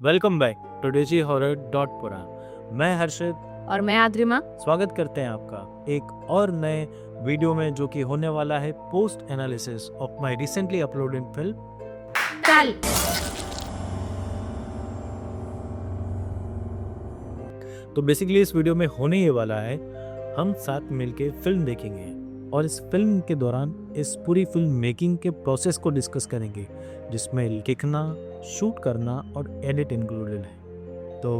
Welcome back to digi horror dot पुरा। मैं हर्षित और मैं आद्रिमा। स्वागत करते हैं आपका एक और नए वीडियो में, जो कि होने वाला है post analysis of my recently uploaded film कल तो बेसिकली इस वीडियो में होने ये वाला है, हम साथ मिलके फिल्म देखेंगे और इस फिल्म के दौरान इस पूरी फिल्म मेकिंग के प्रोसेस को डिस्कस करेंगे, जिसमें लिखना, शूट करना और एडिट इंक्लूडेड है। तो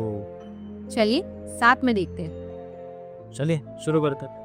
चलिए साथ में देखते हैं। चलिए शुरू करते हैं।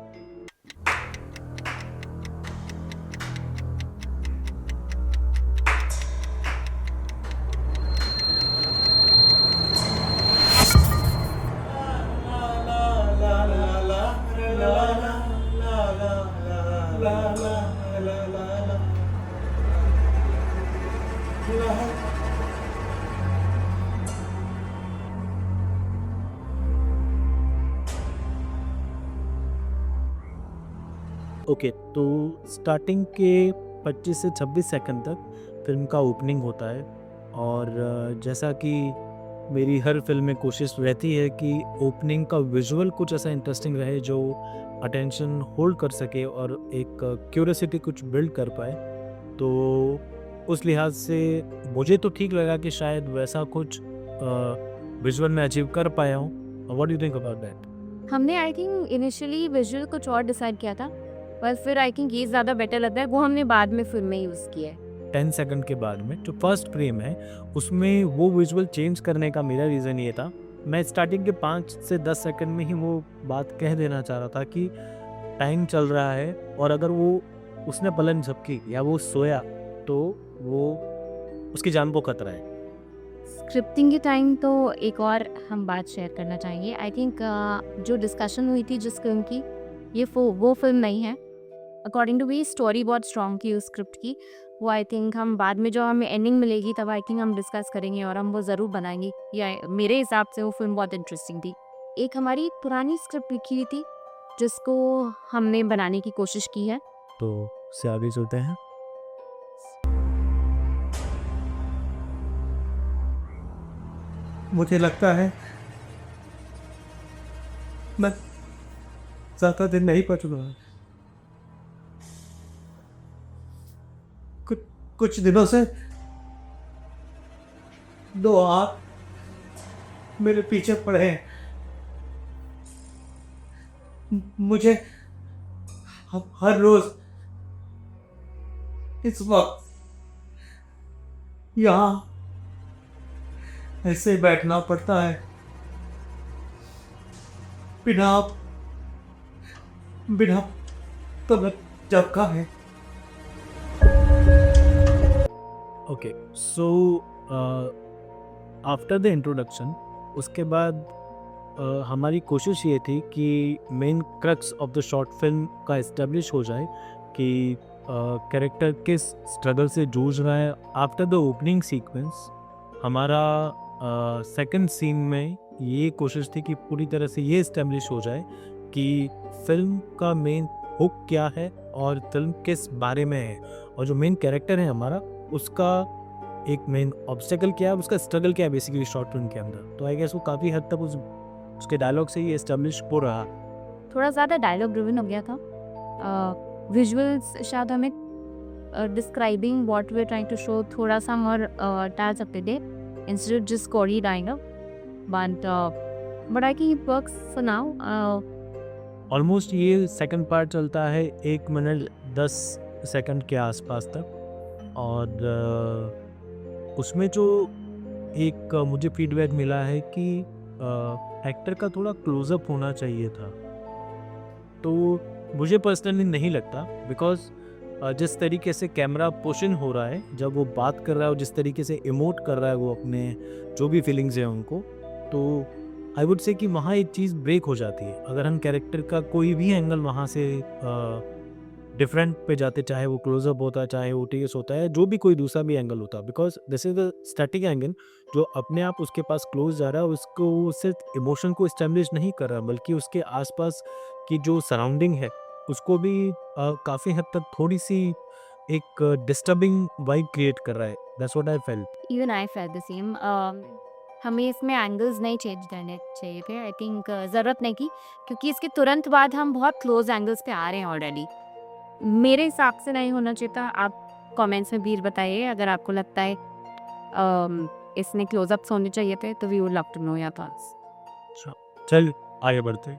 ओके, तो स्टार्टिंग के 25 से 26 सेकंड तक फिल्म का ओपनिंग होता है और जैसा कि मेरी हर फिल्म में कोशिश रहती है कि ओपनिंग का विजुअल कुछ ऐसा इंटरेस्टिंग रहे जो अटेंशन होल्ड कर सके और एक क्यूरियोसिटी कुछ बिल्ड कर पाए। तो उस लिहाज से मुझे तो ठीक लगा कि शायद वैसा कुछ विजुअल में अचीव कर पाया हूँ। What do you think about that? हमने आई थिंक इनिशियली विजुअल कुछ और डिसाइड किया था, पर फिर आई थिंक ये ज़्यादा बेटर लगता है, वो हमने बाद में फिल्म में यूज़ किया है। 10 सेकंड के बाद में जो फर्स्ट फ्रेम है उसमें वो विजुअल चेंज करने का मेरा रीज़न ये था, मैं स्टार्टिंग के 5 से 10 सेकंड में ही वो बात कह देना चाह रहा था कि टाइम चल रहा है और अगर वो उसने पलंग झपकी या वो सोया तो वो उसकी जान को खतरा है। स्क्रिप्टिंग के टाइम तो एक और हम बात शेयर करना चाहेंगे। आई थिंक जो डिस्कशन हुई थी जिस फिल्म की, ये वो फिल्म नहीं है। अकॉर्डिंग टू मी स्टोरी बहुत स्ट्रॉन्ग थी उस स्क्रिप्ट की। वो आई थिंक हम बाद में जो हमें एंडिंग मिलेगी तब आई थिंक हम डिस्कस करेंगे और हम वो ज़रूर बनाएंगे। या मेरे हिसाब से वो फिल्म बहुत इंटरेस्टिंग थी। एक हमारी पुरानी स्क्रिप्ट लिखी हुई थी जिसको हमने बनाने की कोशिश की है। तो उससे आगे चलते हैं। मुझे लगता है मैं ज़्यादा दिन नहीं बचूंगा। कुछ दिनों से दो हाथ मेरे पीछे पड़े हैं। मुझे हर रोज इस वक्त यहाँ ऐसे ही बैठना पड़ता है, बिना बिना तवज्जो है। Okay, so after the introduction उसके बाद हमारी कोशिश ये थी कि main crux of the short film का इस्टेब्लिश हो जाए कि कैरेक्टर किस स्ट्रगल से जूझ रहा है। आफ्टर द ओपनिंग सीक्वेंस हमारा सेकंड सीन में ये कोशिश थी कि पूरी तरह से ये इस्टेब्लिश हो जाए कि फिल्म का मेन हुक क्या है और फिल्म किस बारे में है, और जो मेन कैरेक्टर है हमारा उसका एक मेन ऑब्स्टेकल क्या है, उसका स्ट्रगल क्या है बेसिकली शॉर्ट फिल्म के अंदर। तो आई गेस वो काफ़ी हद तक उसके डायलॉग से ही एस्टेब्लिश हो रहा। थोड़ा ज़्यादा डायलॉग ड्रिवन हो गया था। विजुअल्स शायद हमें describing what we are trying to show थोड़ा सा और डाल सकते थे instead of just story dialogue, but I think it works for now. Almost ये सेकंड पार्ट चलता है 1 मिनट 10 सेकंड के आसपास तक, और उसमें जो एक मुझे फीडबैक मिला है कि एक्टर का थोड़ा क्लोजअप होना चाहिए था। तो मुझे पर्सनली नहीं लगता, बिकॉज जिस तरीके से कैमरा पुश इन हो रहा है जब वो बात कर रहा है और जिस तरीके से इमोट कर रहा है वो अपने जो भी फीलिंग्स हैं उनको, तो आई वुड से कि वहाँ एक चीज़ ब्रेक हो जाती है अगर हम कैरेक्टर का कोई भी एंगल वहाँ से डिफरेंट पे जाते, चाहे वो क्लोजअप होता है, चाहे ओ होता है, जो भी कोई दूसरा भी एंगल होता है, because this is the static angle जो अपने आप उसके पास क्लोज जा रहा है, उसको सिर्फ इमोशन को इस्टेब्लिश नहीं कर रहा बल्कि उसके आसपास की जो सराउंडिंग है उसको भी काफ़ी हद तक थोड़ी सी एक डिस्टर्बिंग वाइब क्रिएट कर रहा है। That's what I felt. Even I felt the same. हमें इसमें एंगल्स नहीं चेंज करने चाहिए थे। आई थिंक ज़रूरत नहीं की, क्योंकि इसके तुरंत बाद हम बहुत क्लोज एंगल्स पे आ रहे हैं ऑलरेडी। मेरे हिसाब से नहीं होना चाहिए था। आप कमेंट्स में भी बताइए अगर आपको लगता है इसमें क्लोजअप्स होने चाहिए थे, तो we would love to know your thoughts. अच्छा, चल आगे बढ़ते हैं।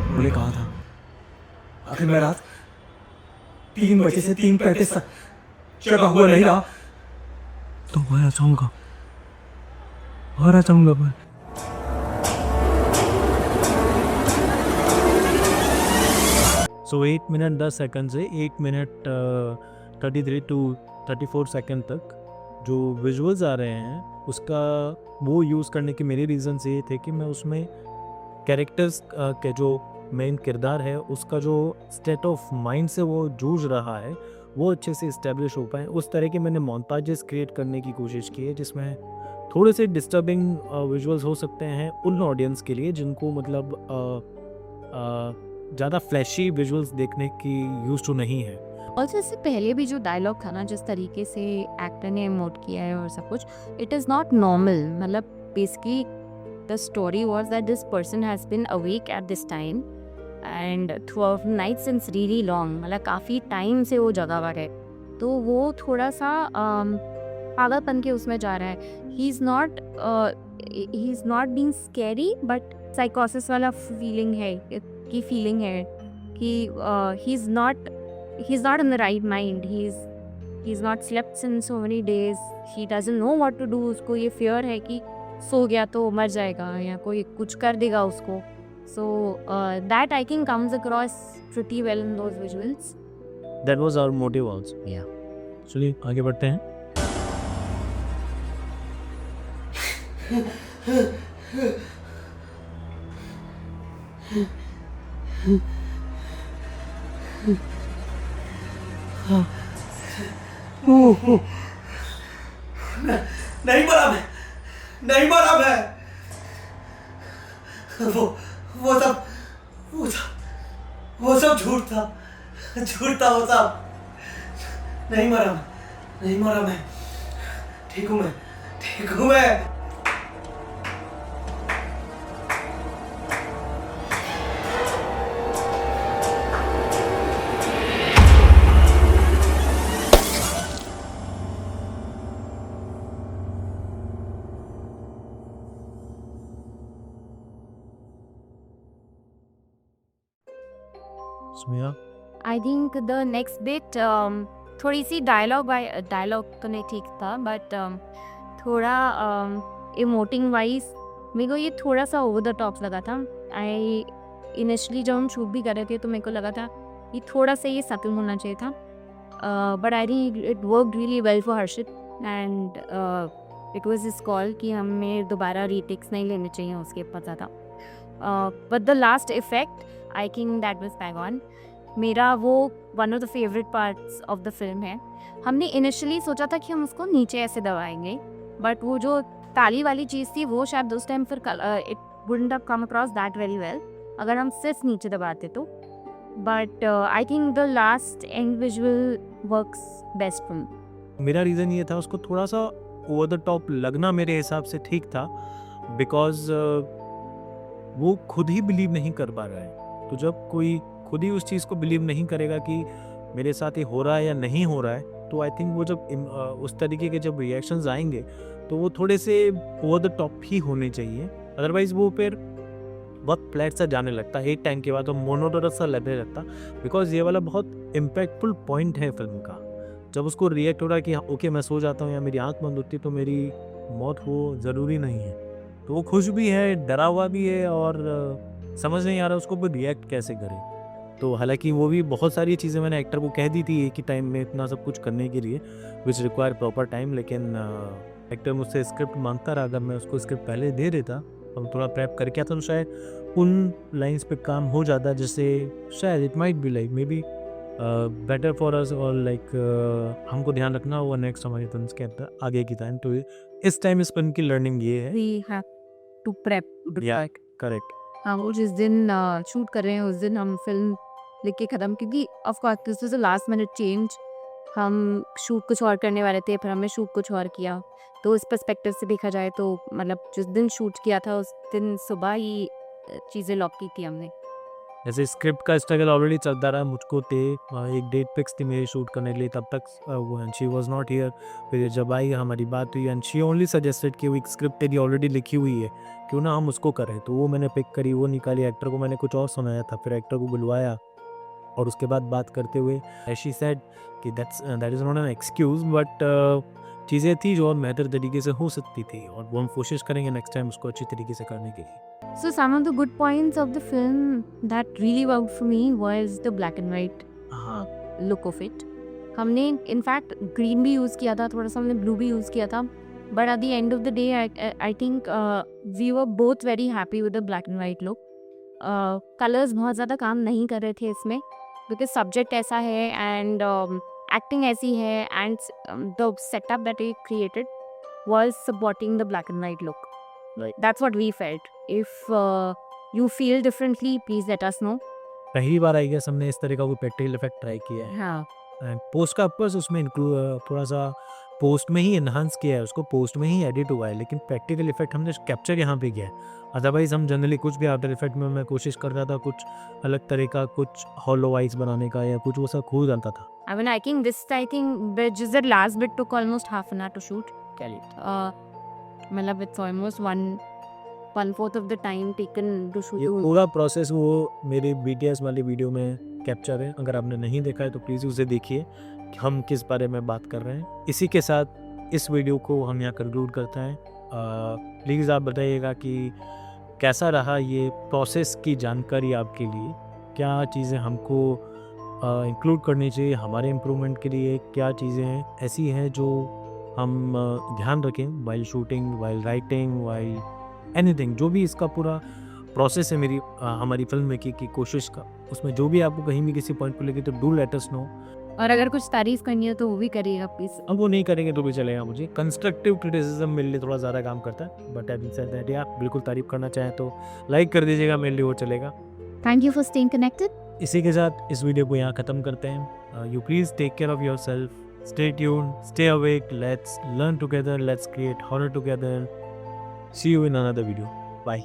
उन्होंने कहा था आखिर मैं रात 3 बजे से 3:35 तक जगा हुआ नहीं रहा तो मैं जाऊंगा और आ जाऊंगा मैं। सो 8 मिनट 10 सेकंड से 8 मिनट 33 टू 34 सेकंड तक जो विजुअल्स आ रहे हैं उसका वो यूज़ करने के मेरे रीज़न्स ये थे कि मैं उसमें कैरेक्टर्स के जो मेन किरदार है उसका जो स्टेट ऑफ माइंड से वो जूझ रहा है वो अच्छे से इस्टेब्लिश हो पाए। उस तरह के मैंने मोन्टाजेस क्रिएट करने की कोशिश की है जिसमें थोड़े से डिस्टर्बिंग विजुअल्स हो सकते हैं उन ऑडियंस के लिए जिनको मतलब ज़्यादा फ्लैशी विजुअल्स देखने की यूज टू नहीं है। और इससे पहले भी जो डायलॉग था ना, जिस तरीके से एक्टर ने इमोट किया है और सब कुछ, इट इज़ नॉट नॉर्मल। मतलब basically the story was that this person has been awake at this time and throughout night since really long, मतलब काफ़ी टाइम से वो जगह पर है। तो वो थोड़ा सा पागलपन के उसमें जा रहा है। He is not being scary, but साइकोसिस वाला फीलिंग है कि he's not in the right mind. He's not slept since so many days. He doesn't know what to do. उसको ये fear है कि सो गया तो मर जाएगा या कोई कुछ कर देगा उसको. So that I think comes across pretty well in those visuals. That was our motive also. Yeah. चलिए आगे बढ़ते हैं। नहीं मरा मैं, नहीं मरा मैं। वो सब झूठ था वो सब। नहीं मरा मैं। ठीक हूँ मैं। सुमिया I think the next bit थोड़ी सी डायलॉग तो नहीं ठीक था, बट थोड़ा इमोटिंग वाइज मेरे को ये थोड़ा सा ओवर द टॉप लगा था। आई इनिशियली जब हम शूट भी कर रहे थे तो मेरे को लगा था ये थोड़ा सा ये सटल होना चाहिए था, but I think it work really well for Harshit and it was his call कि हमें दोबारा रीटेक्स नहीं लेने चाहिए उसके पता था। But the last effect I think that was bag on. मेरा वो one of the favourite parts of the film है। हमने इनिशियली सोचा था कि हम उसको नीचे ऐसे दबाएंगे, बट वो जो ताली वाली चीज़ थी वो शायद उस टाइम फिर it wouldn't have come across that very well अगर हम सिर्फ नीचे दबाते तो। But I think the last and visual works best film. मेरा रीज़न ये था उसको थोड़ा सा ओवर द टॉप लगना मेरे हिसाब से ठीक था, बिकॉज वो खुद ही बिलीव नहीं कर पा रहा है। तो जब कोई खुद ही उस चीज़ को बिलीव नहीं करेगा कि मेरे साथ ये हो रहा है या नहीं हो रहा है, तो आई थिंक वो जब उस तरीके के जब रिएक्शंस आएंगे तो वो थोड़े से ओवर द टॉप ही होने चाहिए। अदरवाइज़ वो फिर बहुत फ्लैट सा जाने लगता है, एक टाइम के बाद वो मोनोटोनस सा लगने लगता। बिकॉज ये वाला बहुत इम्पैक्टफुल पॉइंट है फिल्म का। जब उसको रिएक्ट हो रहा है कि हाँ ओके मैं सो जाता हूँ या मेरी आँख बंद होती है तो मेरी मौत हो ज़रूरी नहीं है, तो वो खुश भी है, डरा हुआ भी है और समझ नहीं आ रहा उसको वो रिएक्ट कैसे करे। तो हालांकि वो भी बहुत सारी चीज़ें मैंने एक्टर को कह दी थी एक ही टाइम में इतना सब कुछ करने के लिए, विच रिक्वायर प्रॉपर टाइम, लेकिन एक्टर मुझसे स्क्रिप्ट मांगता रहा। अगर मैं उसको स्क्रिप्ट पहले दे देता और थोड़ा प्रेप करके आता तो शायद उन लाइंस पे काम हो जाता, जिससे शायद it might be like may be better for us और लाइक हमको ध्यान रखना होगा नेक्स्ट हमारे फिल्म के अंदर आगे की टाइम। तो इस टाइम इस फिल्म की लर्निंग ये है। We have to prep. या करेक्ट। हाँ, वो जिस दिन शूट कर रहे हैं उस दिन हम फिल्म लिख के ख़त्म, क्योंकि of course this was a last minute change हम शूट कुछ और करने वाले थे, फिर हमने शूट कुछ और किया। तो उस पर्सपेक्टिव से देखा जाए तो मतलब जिस दिन शूट किया था उस दिन सुबह ही चीज़ें लॉक की थी हमने। जैसे स्क्रिप्ट का स्ट्रगल ऑलरेडी चलता रहा, मुझको एक डेट फिक्स थी मेरी शूट करने के लिए, तब तक वो शी वाज नॉट हियर। फिर जब आई हमारी बात हुई एंड शी ओनली सजेस्टेड कि वो एक स्क्रिप्ट तेरी ऑलरेडी लिखी हुई है, क्यों ना हम उसको करें। तो वो मैंने पिक करी, वो निकाली, एक्टर को मैंने कुछ और सुनाया था, फिर एक्टर को बुलवाया और उसके बाद बात करते हुए शी सेड कि that is not an excuse, but चीज़ें थी जो और बेहतर तरीके से हो सकती थी, और वो हम कोशिश करेंगे नेक्स्ट टाइम उसको अच्छी तरीके से करने के लिए। So some of the good points of the film that really worked for me was the black and white look of it. हमने इनफैक्ट ग्रीन भी यूज़ किया था, थोड़ा सा हमने ब्लू भी यूज़ किया था, but at the end of the day I think we were both very happy with the black and white look. Colours बहुत ज़्यादा काम नहीं कर रहे थे इसमें, बिकॉज सब्जेक्ट ऐसा है एंड एक्टिंग ऐसी है and the setup that we created was supporting the black and white look. Right. That's what we felt. If you feel differently, please let us know. पहली बार आई गेस हमने इस तरह का कोई प्रैक्टिकल इफेक्ट ट्राई किया है, हाँ, and post का ऑफकोर्स उसमें इंक्लूड थोड़ा सा पोस्ट में ही इन्हांस किया है, उसको पोस्ट में ही एडिट हुआ है, लेकिन प्रैक्टिकल इफेक्ट हमने कैप्चर यहाँ पे किया है। अदरवाइज हम जनरली कुछ भी आफ्टर इफेक्ट में मैं कोशिश कर रहा था कुछ अलग तरह का, कुछ हॉलो आइस बनाने का या कुछ वो सब खो जाता था। I mean, I think just the last bit took almost half an hour to shoot. मतलब it's almost one fourth of the time taken to shoot. ये पूरा प्रोसेस वो मेरे BTS वाली वीडियो में कैप्चर है, अगर आपने नहीं देखा है तो प्लीज़ उसे देखिए कि हम किस बारे में बात कर रहे हैं। इसी के साथ इस वीडियो को हम यहाँ कंक्लूड करते हैं। प्लीज़ आप बताइएगा कि कैसा रहा ये प्रोसेस की जानकारी आपके लिए, क्या चीज़ें हमको इंक्लूड करनी चाहिए हमारे इम्प्रूवमेंट के लिए, क्या चीज़ें ऐसी हैं जो हम ध्यान रखें while shooting, while writing, while anything, जो भी इसका पूरा प्रोसेस है मेरी हमारी फिल्म मेकिंग की कोशिश का, उसमें जो भी आपको कहीं भी किसी पॉइंट पर लगे तो डू लेट अस नो। और अगर कुछ तारीफ करनी है तो वो भी करिएगा प्लीज़। अब वो नहीं करेंगे तो भी चलेगा, मुझे कंस्ट्रक्टिव क्रिटिसिज्म मेरे लिए थोड़ा ज़्यादा काम करता है, बट हैविंग सेड दैट या बिल्कुल तारीफ करना चाहें तो लाइक कर दीजिएगा, मेरे लिए वो चलेगा। Thank you for staying connected. इसी के साथ इस वीडियो को यहाँ ख़त्म करते हैं। You please take care of yourself, stay tune, stay awake, let's learn together, let's create horror together. See you in another video, bye.